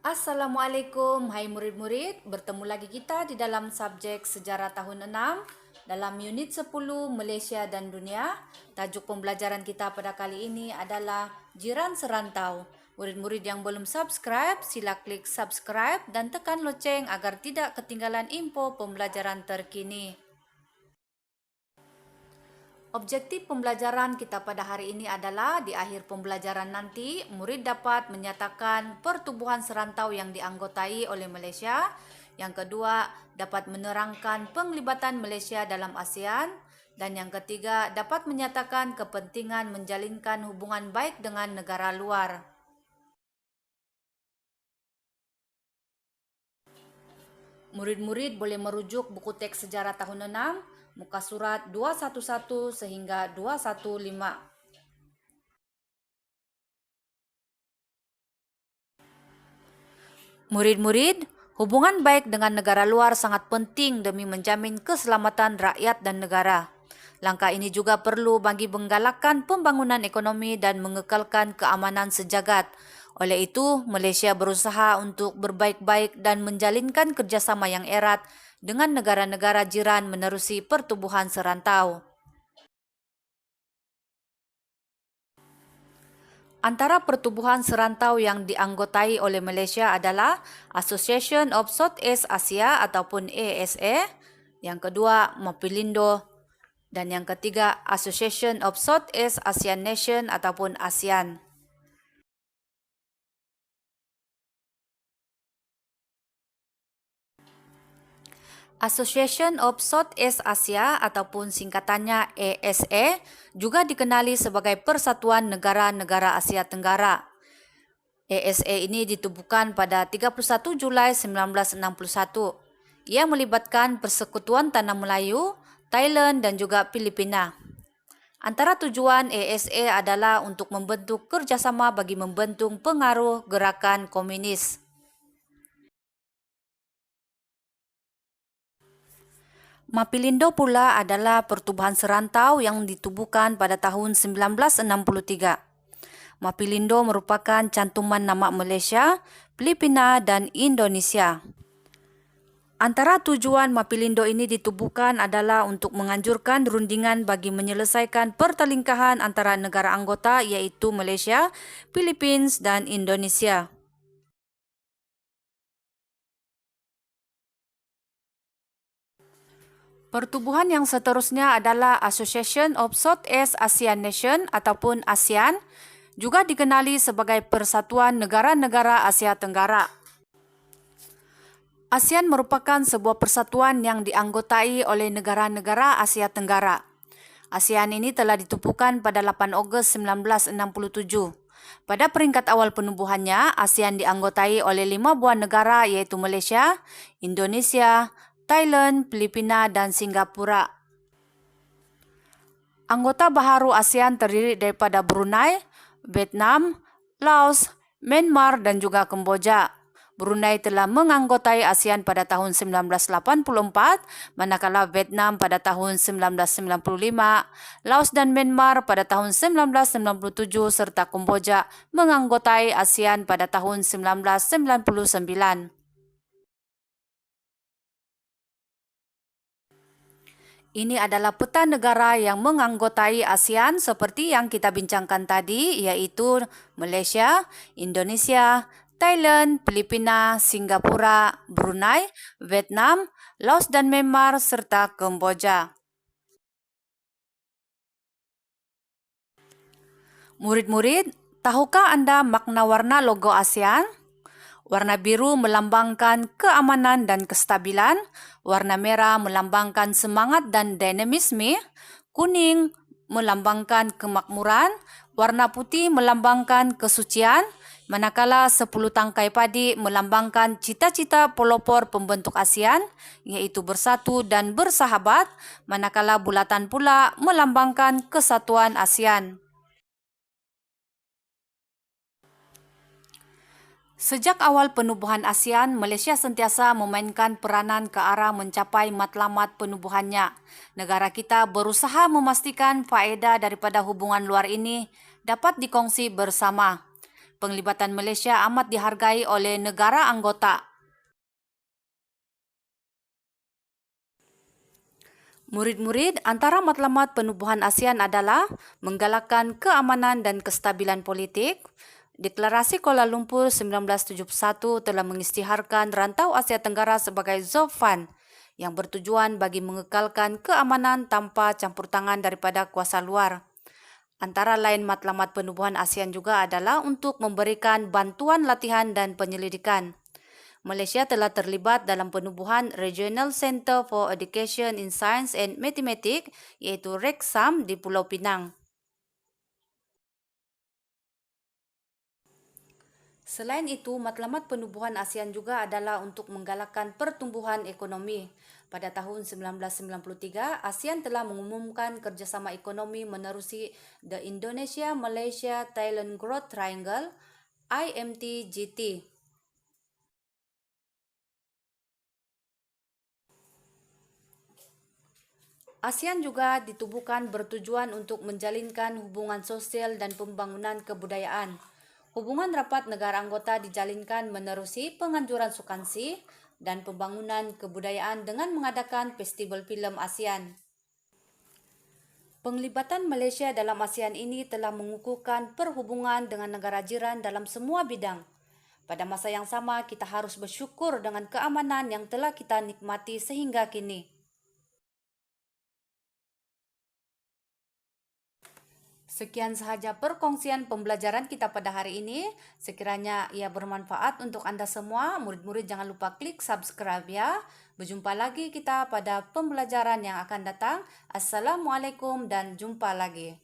Assalamualaikum, hai murid-murid. Bertemu lagi kita di dalam subjek Sejarah tahun 6 dalam unit 10 Malaysia dan Dunia. Tajuk pembelajaran kita pada kali ini adalah Jiran Serantau. Murid-murid yang belum subscribe, sila klik subscribe dan tekan loceng agar tidak ketinggalan info pembelajaran terkini. Objektif pembelajaran kita pada hari ini adalah di akhir pembelajaran nanti, murid dapat menyatakan pertubuhan serantau yang dianggotai oleh Malaysia. Yang kedua, dapat menerangkan penglibatan Malaysia dalam ASEAN. Dan yang ketiga, dapat menyatakan kepentingan menjalinkan hubungan baik dengan negara luar. Murid-murid boleh merujuk buku teks sejarah tahun 6, muka surat 211 sehingga 215. Murid-murid, hubungan baik dengan negara luar sangat penting demi menjamin keselamatan rakyat dan negara. Langkah ini juga perlu bagi menggalakkan pembangunan ekonomi dan mengekalkan keamanan sejagat. Oleh itu, Malaysia berusaha untuk berbaik-baik dan menjalinkan kerjasama yang erat dengan negara-negara jiran menerusi pertubuhan serantau. Antara pertubuhan serantau yang dianggotai oleh Malaysia adalah Association of Southeast Asia ataupun ASA, yang kedua Mapilindo, dan yang ketiga Association of Southeast Asian Nation ataupun ASEAN. Association of Southeast Asia ataupun singkatannya ASA juga dikenali sebagai Persatuan Negara-Negara Asia Tenggara. ASA ini ditubuhkan pada 31 Julai 1961. Ia melibatkan Persekutuan Tanah Melayu, Thailand dan juga Filipina. Antara tujuan ASA adalah untuk membentuk kerjasama bagi membentuk pengaruh gerakan komunis. Mapilindo pula adalah pertubuhan serantau yang ditubuhkan pada tahun 1963. Mapilindo merupakan cantuman nama Malaysia, Filipina dan Indonesia. Antara tujuan Mapilindo ini ditubuhkan adalah untuk menganjurkan rundingan bagi menyelesaikan pertelingkahan antara negara anggota yaitu Malaysia, Filipina dan Indonesia. Pertubuhan yang seterusnya adalah Association of Southeast Asian Nation ataupun ASEAN, juga dikenali sebagai Persatuan Negara-Negara Asia Tenggara. ASEAN merupakan sebuah persatuan yang dianggotai oleh negara-negara Asia Tenggara. ASEAN ini telah ditubuhkan pada 8 Ogos 1967. Pada peringkat awal penubuhannya, ASEAN dianggotai oleh 5 buah negara yaitu Malaysia, Indonesia, Thailand, Filipina, dan Singapura. Anggota baharu ASEAN terdiri daripada Brunei, Vietnam, Laos, Myanmar, dan juga Kamboja. Brunei telah menganggotai ASEAN pada tahun 1984, manakala Vietnam pada tahun 1995, Laos dan Myanmar pada tahun 1997, serta Kamboja menganggotai ASEAN pada tahun 1999. Ini adalah peta negara yang menganggotai ASEAN seperti yang kita bincangkan tadi, yaitu Malaysia, Indonesia, Thailand, Filipina, Singapura, Brunei, Vietnam, Laos dan Myanmar, serta Kamboja. Murid-murid, tahukah Anda makna warna logo ASEAN? Warna biru melambangkan keamanan dan kestabilan, warna merah melambangkan semangat dan dinamisme, kuning melambangkan kemakmuran, warna putih melambangkan kesucian, manakala 10 tangkai padi melambangkan cita-cita pelopor pembentuk ASEAN, yaitu bersatu dan bersahabat, manakala bulatan pula melambangkan kesatuan ASEAN. Sejak awal penubuhan ASEAN, Malaysia sentiasa memainkan peranan ke arah mencapai matlamat penubuhannya. Negara kita berusaha memastikan faedah daripada hubungan luar ini dapat dikongsi bersama. Penglibatan Malaysia amat dihargai oleh negara anggota. Murid-murid, antara matlamat penubuhan ASEAN adalah menggalakkan keamanan dan kestabilan politik. Deklarasi Kuala Lumpur 1971 telah mengisytiharkan Rantau Asia Tenggara sebagai ZOFAN yang bertujuan bagi mengekalkan keamanan tanpa campur tangan daripada kuasa luar. Antara lain matlamat penubuhan ASEAN juga adalah untuk memberikan bantuan latihan dan penyelidikan. Malaysia telah terlibat dalam penubuhan Regional Centre for Education in Science and Mathematics iaitu RECSAM di Pulau Pinang. Selain itu, matlamat penubuhan ASEAN juga adalah untuk menggalakkan pertumbuhan ekonomi. Pada tahun 1993, ASEAN telah mengumumkan kerjasama ekonomi menerusi The Indonesia-Malaysia-Thailand Growth Triangle (IMT-GT). ASEAN juga ditubuhkan bertujuan untuk menjalinkan hubungan sosial dan pembangunan kebudayaan. Hubungan rapat negara anggota dijalinkan menerusi penganjuran sukansi dan pembangunan kebudayaan dengan mengadakan festival filem ASEAN. Penglibatan Malaysia dalam ASEAN ini telah mengukuhkan perhubungan dengan negara jiran dalam semua bidang. Pada masa yang sama, kita harus bersyukur dengan keamanan yang telah kita nikmati sehingga kini. Sekian sahaja perkongsian pembelajaran kita pada hari ini. Sekiranya ia bermanfaat untuk Anda semua, murid-murid jangan lupa klik subscribe ya. Berjumpa lagi kita pada pembelajaran yang akan datang. Assalamualaikum dan jumpa lagi.